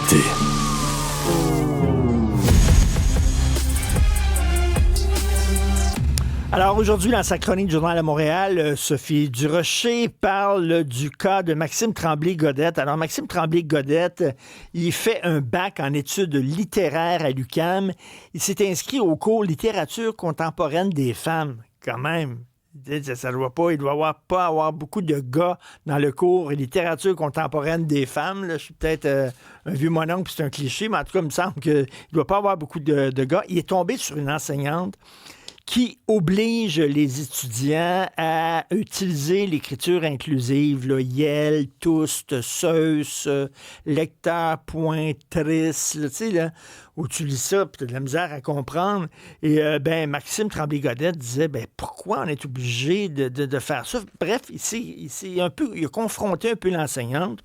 vérité. Alors aujourd'hui, dans sa chronique du Journal de Montréal, Sophie Durocher parle du cas de Maxime Tremblay-Godette. Alors Maxime Tremblay-Godette, il fait un bac en études littéraires à l'UQAM. Il s'est inscrit au cours littérature contemporaine des femmes, quand même. Ça doit pas, il doit pas avoir beaucoup de gars dans le cours littérature contemporaine des femmes. Là. Je suis peut-être un vieux mononcle, puis c'est un cliché, mais en tout cas, il me semble qu'il ne doit pas avoir beaucoup de gars. Il est tombé sur une enseignante qui oblige les étudiants à utiliser l'écriture inclusive, là, Yel, Toust, Seus, lecteur, pointrice, tu sais, là, où tu lis ça, puis tu as de la misère à comprendre. Et Maxime Tremblay-Godette disait, pourquoi on est obligé de faire ça? Bref, il a confronté un peu l'enseignante.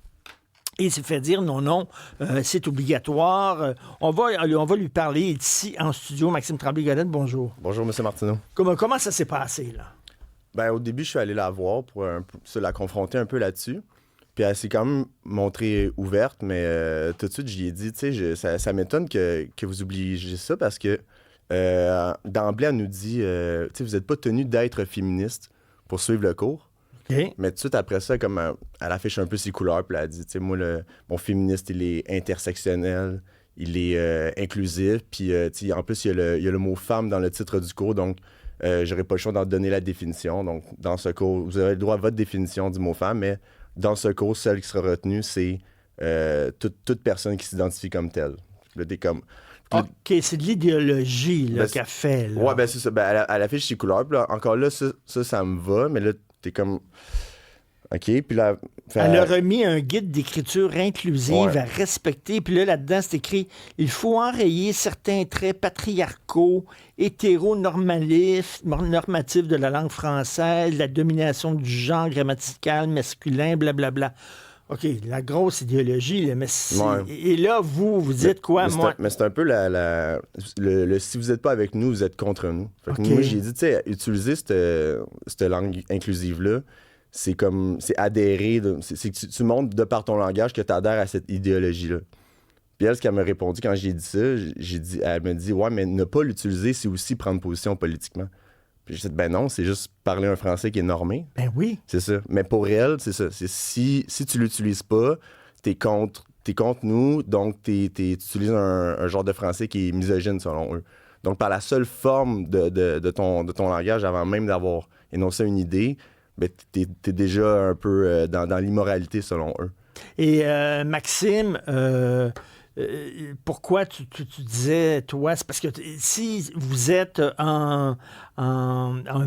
Et il s'est fait dire non, c'est obligatoire. On va lui parler ici en studio. Maxime Tremblay-Godette, bonjour. Bonjour, M. Martineau. Comment ça s'est passé, là? Au début, je suis allé la voir pour la confronter un peu là-dessus. Puis elle s'est quand même montrée ouverte, mais tout de suite, j'y ai dit, tu sais, ça m'étonne que vous obligez ça parce que d'emblée, elle nous dit, tu sais, vous n'êtes pas tenu d'être féministe pour suivre le cours. Okay. Mais tout de suite après ça, comme elle affiche un peu ses couleurs, puis elle a dit, tu sais, moi, mon féministe, il est intersectionnel, il est inclusif, puis en plus, il y a le mot femme dans le titre du cours, donc j'aurais pas le choix d'en donner la définition. Donc, dans ce cours, vous avez le droit à votre définition du mot femme, mais dans ce cours, celle qui sera retenue, c'est toute personne qui s'identifie comme telle. Là, t'es comme... OK, c'est de l'idéologie qu'elle fait. Là. Ouais, c'est ça. Elle affiche ses couleurs, puis là, encore là, ça me va, mais là, t'es comme... OK, puis là... Elle a remis un guide d'écriture inclusive à respecter, puis là-dedans, c'est écrit « Il faut enrayer certains traits patriarcaux, hétéronormatifs de la langue française, la domination du genre grammatical masculin, blablabla. » OK, la grosse idéologie, là, mais et là, vous dites quoi, moi? Mais c'est un peu si vous n'êtes pas avec nous, vous êtes contre nous. Fait que moi, j'ai dit, tu sais, utiliser cette langue inclusive-là, c'est adhérer, c'est que tu montres de par ton langage que tu adhères à cette idéologie-là. Puis elle, ce qu'elle m'a répondu quand j'ai dit ça, elle m'a dit, ouais, mais ne pas l'utiliser, c'est aussi prendre position politiquement. Puis j'ai dit, non, c'est juste parler un français qui est normé. Ben oui. C'est ça. Mais pour elle, c'est ça. C'est si tu l'utilises pas, t'es contre nous, donc tu utilises un genre de français qui est misogyne selon eux. Donc par la seule forme de ton langage, avant même d'avoir énoncé une idée, t'es déjà un peu dans l'immoralité selon eux. Et Maxime, pourquoi tu disais, toi, c'est parce que si vous êtes en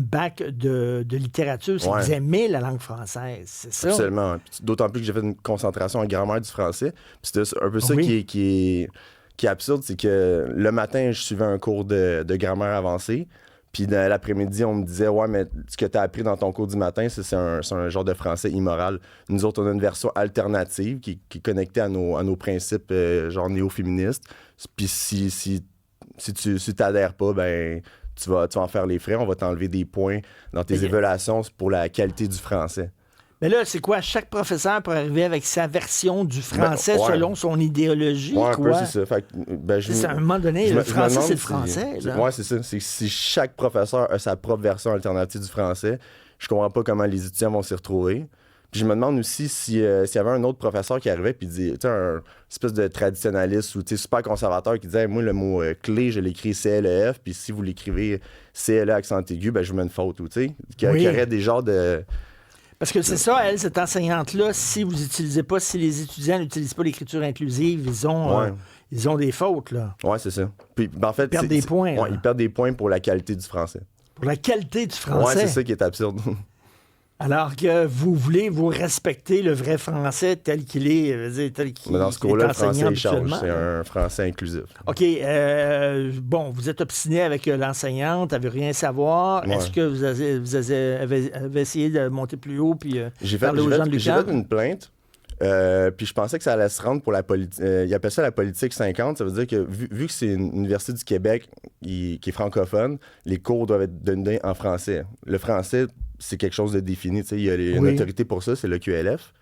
bac de littérature, c'est que vous aimez la langue française, c'est ça? Absolument. D'autant plus que j'ai fait une concentration en grammaire du français. Puis c'est un peu ça qui est absurde, c'est que le matin, je suivais un cours de grammaire avancée. Puis dans l'après-midi, on me disait « Ouais, mais ce que tu as appris dans ton cours du matin, c'est un genre de français immoral. » Nous autres, on a une version alternative qui est connectée à nos principes genre néo-féministes. Puis si tu t'adhères pas, tu vas en faire les frais. On va t'enlever des points dans tes évaluations pour la qualité du français. Mais là, c'est quoi? Chaque professeur pour arriver avec sa version du français selon son idéologie, quoi? Un peu, c'est ça. Fait que, à un moment donné, le français, c'est le français. Oui, c'est ça. C'est que si chaque professeur a sa propre version alternative du français, je comprends pas comment les étudiants vont s'y retrouver. Puis je me demande aussi s'il y avait un autre professeur qui arrivait puis dit, tu sais, un espèce de traditionnaliste ou super conservateur qui disait, moi, le mot clé, je l'écris CLEF, puis si vous l'écrivez CLE accent aigu, je vous mets une faute, tu sais. Qui aurait des genres de... Parce que c'est ça, cette enseignante-là, si les étudiants n'utilisent pas l'écriture inclusive, ils ont des fautes, là. Oui, c'est ça. Puis, en fait, ils perdent des points. Ils perdent des points pour la qualité du français. Pour la qualité du français? Oui, c'est ça qui est absurde. Alors que vous voulez vous respecter le vrai français tel qu'il est, mais dans ce cours-là, le français change. C'est un français inclusif. OK. Vous êtes obstiné avec l'enseignante, elle veut rien savoir. Ouais. Est-ce que vous avez essayé de monter plus haut puis parler aux gens de l'UQAM? J'ai fait une plainte. Puis je pensais que ça allait se rendre pour la politique. Ils appellent ça la politique 50. Ça veut dire que vu que c'est une université du Québec qui est francophone, les cours doivent être donnés en français. Le français, c'est quelque chose de défini. Il y a une autorité pour ça, c'est le QLF.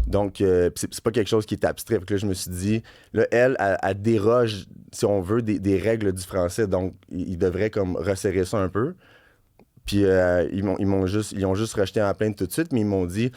Donc, c'est pas quelque chose qui est abstrait. Puis là, je me suis dit, là, elle déroge, si on veut, des règles du français. Donc, ils devraient comme resserrer ça un peu. Puis, ils ont juste rejeté ma plainte tout de suite, mais ils m'ont dit,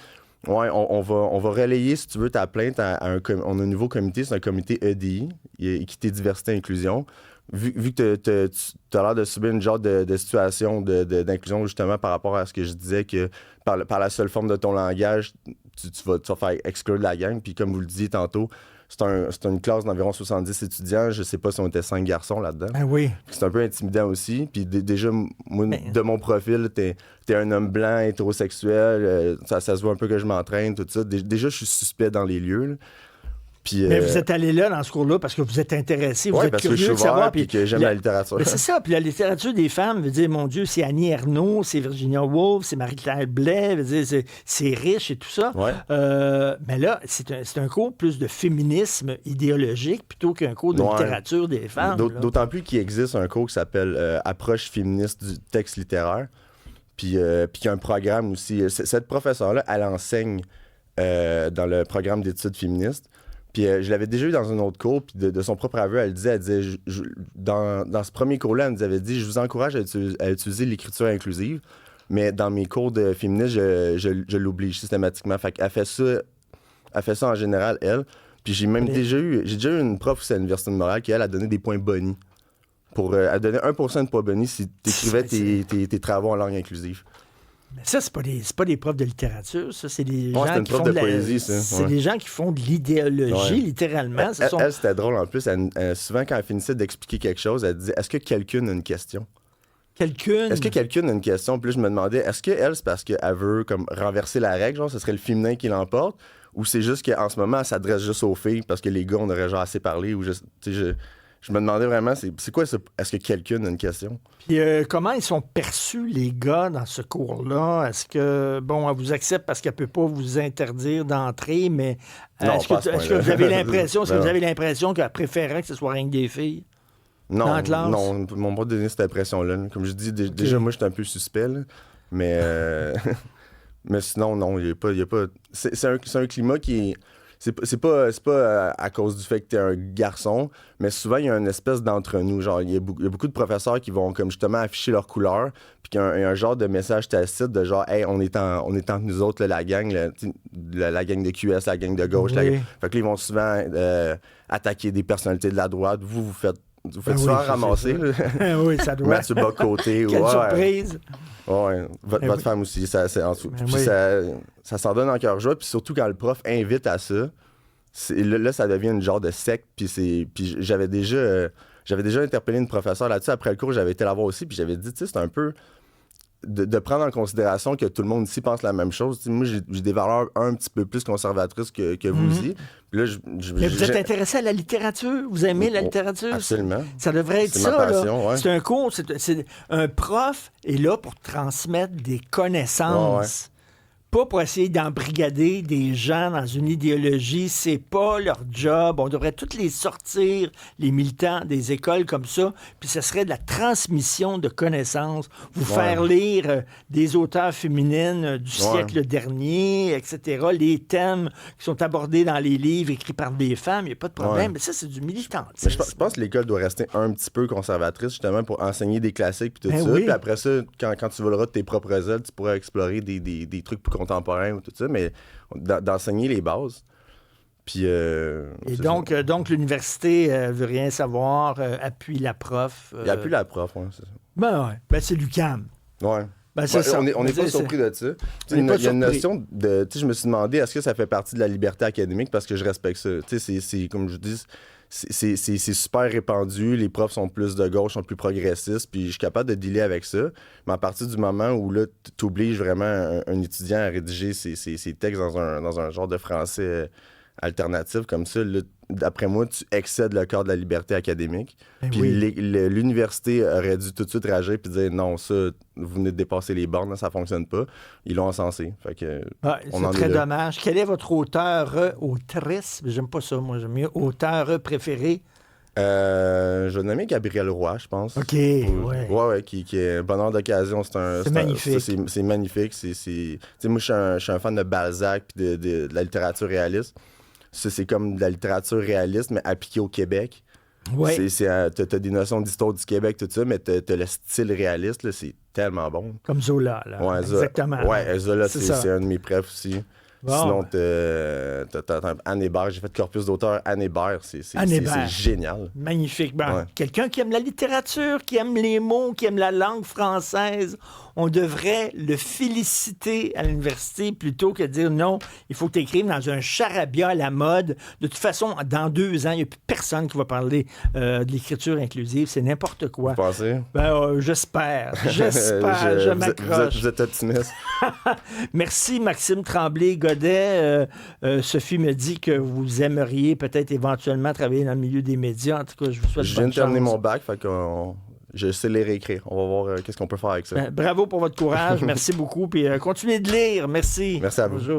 ouais, on va relayer, si tu veux, ta plainte on a un nouveau comité, c'est un comité EDI, Équité, Diversité, Inclusion. Vu que tu as l'air de subir une genre de situation d'inclusion, justement, par rapport à ce que je disais, que par la seule forme de ton langage, tu vas faire exclure de la gang. Puis comme vous le disiez tantôt, c'est une classe d'environ 70 étudiants. Je sais pas si on était 5 garçons là-dedans. Ben oui. C'est un peu intimidant aussi. Puis déjà, moi, de mon profil, t'es un homme blanc, hétérosexuel. Ça se voit un peu que je m'entraîne, tout ça. Déjà, je suis suspect dans les lieux, là. Puis, mais vous êtes allé là, dans ce cours-là, parce que vous êtes intéressé, vous êtes parce curieux que je suis de savoir. ouvert, puis que j'aime la littérature. Mais c'est ça. Puis la littérature des femmes, veut dire, mon Dieu, c'est Annie Ernaux, c'est Virginia Woolf, c'est Marie-Claire Blais, veut dire, c'est riche et tout ça. Ouais. Mais là, c'est un cours plus de féminisme idéologique plutôt qu'un cours de littérature des femmes. D'autant plus qu'il existe un cours qui s'appelle Approche féministe du texte littéraire. Puis qu'il y a un programme aussi. Cette professeure-là, elle enseigne dans le programme d'études féministes. Puis je l'avais déjà eu dans un autre cours, puis de son propre aveu, elle disait dans ce premier cours-là, elle nous avait dit, je vous encourage à utiliser l'écriture inclusive, mais dans mes cours de féminisme, je l'oblige systématiquement. Fait qu'elle fait ça en général, elle. Puis j'ai déjà eu une prof aussi à l'Université de Montréal qui, elle, a donné des points bonus. Elle donnait 1% de points bonus si tu écrivais tes travaux en langue inclusive. Mais ça, c'est pas des profs de littérature, ça, c'est des gens qui font de la poésie, ça. C'est des gens qui font de l'idéologie, littéralement. Elle, c'était drôle en plus. Souvent, quand elle finissait d'expliquer quelque chose, elle disait, est-ce que quelqu'un a une question? Est-ce que quelqu'un a une question? Puis là, je me demandais, est-ce qu'elle, c'est parce qu'elle veut comme renverser la règle, genre, ce serait le féminin qui l'emporte? Ou c'est juste qu'en ce moment, elle s'adresse juste aux filles parce que les gars, on aurait genre assez parlé? Ou je me demandais vraiment, c'est quoi ça? Est-ce que quelqu'un a une question? Puis comment ils sont perçus, les gars, dans ce cours-là? Est-ce que, bon, elle vous accepte parce qu'elle ne peut pas vous interdire d'entrer, mais est-ce que vous avez l'impression qu'elle préférait que ce soit rien que des filles? Non, dans la classe? Non, ils m'ont pas donné cette impression-là. Comme je dis, déjà, moi, je suis un peu suspect, là, mais sinon, non, il n'y a pas... C'est un climat qui est... C'est pas à cause du fait que t'es un garçon, mais souvent, il y a une espèce d'entre-nous. Genre, il y a beaucoup de professeurs qui vont comme justement afficher leur couleur, puis qu'il y a un genre de message tacite de genre, hey, on est entre nous autres, là, la gang, la gang de QS, la gang de gauche. Oui. Fait que là, ils vont souvent attaquer des personnalités de la droite. Vous faites souvent ramasser. Oui, ça doit. Mathieu Bock-Côté. Quelle surprise! Oui, votre femme aussi, c'est en dessous. Puis ça s'en donne en cœur joie, puis surtout quand le prof invite à ça, là, ça devient une genre de secte, puis j'avais déjà interpellé une professeure là-dessus. Après le cours, j'avais été la voir aussi, puis j'avais dit, tu sais, c'est un peu de prendre en considération que tout le monde ici pense la même chose. T'sais, moi, j'ai des valeurs un petit peu plus conservatrices que vous ici. Puis là, mais vous êtes intéressé à la littérature? Vous aimez la littérature? Absolument. Ça devrait être ça, ma passion, là. Ouais. C'est un cours, c'est un prof est là pour transmettre des connaissances. Ouais. Pas pour essayer d'embrigader des gens dans une idéologie. C'est pas leur job. On devrait tous les sortir, les militants des écoles comme ça, puis ce serait de la transmission de connaissances. Vous faire lire des auteurs féminines du siècle dernier, etc., les thèmes qui sont abordés dans les livres écrits par des femmes, il n'y a pas de problème. Mais ça, c'est du militantisme. Je pense que l'école doit rester un petit peu conservatrice, justement, pour enseigner des classiques puis tout ça. Oui. Puis après ça, quand tu voleras de tes propres ailes, tu pourras explorer des trucs plus contemporain ou tout ça, mais d'enseigner les bases. Puis, et donc l'université veut rien savoir, appuie la prof. Il appuie la prof, oui, c'est ça. Ben, c'est l'UQAM. Ouais. Ben, c'est ça. On n'est pas surpris de ça. Il y a une notion de... Je me suis demandé, est-ce que ça fait partie de la liberté académique? Parce que je respecte ça. C'est comme je dis... C'est super répandu, les profs sont plus de gauche, sont plus progressistes, puis je suis capable de dealer avec ça. Mais à partir du moment où là, tu obliges vraiment un étudiant à rédiger ses textes dans un genre de français alternatif comme ça, là, d'après moi, tu excèdes le cadre de la liberté académique. Puis l'université aurait dû tout de suite réagir puis dire non, ça, vous venez de dépasser les bornes, ça fonctionne pas. Ils l'ont encensé. Fait que c'est très dommage. Quel est votre autrice? J'aime pas ça, moi, j'aime mieux auteur préféré? Je vais nommer Gabriel Roy, je pense. OK, ouais. Ouais, qui est bonheur d'occasion. C'est magnifique. C'est magnifique. Moi, je suis un fan de Balzac et de la littérature réaliste. C'est comme de la littérature réaliste, mais appliquée au Québec. Ouais. T'as des notions d'histoire du Québec, tout ça, mais t'as le style réaliste, là, c'est tellement bon. Comme Zola, là. Ouais, Exactement. Ouais, Zola, c'est un de mes préfs aussi. Bon. Sinon, t'as Anne Hébert. J'ai fait corpus d'auteur Anne Hébert. C'est génial. Magnifique. Ben, Ouais. Quelqu'un qui aime la littérature, qui aime les mots, qui aime la langue française, on devrait le féliciter à l'université plutôt que de dire non, il faut que tu écrives dans un charabia à la mode. De toute façon, dans 2 ans, il n'y a plus personne qui va parler de l'écriture inclusive. C'est n'importe quoi. Vous pensez? Ben, j'espère. Je m'accroche. Vous êtes optimiste. Merci, Maxime Tremblay-Godet. Sophie me dit que vous aimeriez peut-être éventuellement travailler dans le milieu des médias. En tout cas, je vous souhaite bonne chance. Je viens de terminer mon bac, fait que je sais les réécrire. On va voir qu'est-ce qu'on peut faire avec ça. Bravo pour votre courage. Merci beaucoup. Puis continuez de lire. Merci. Merci à vous. Bonjour.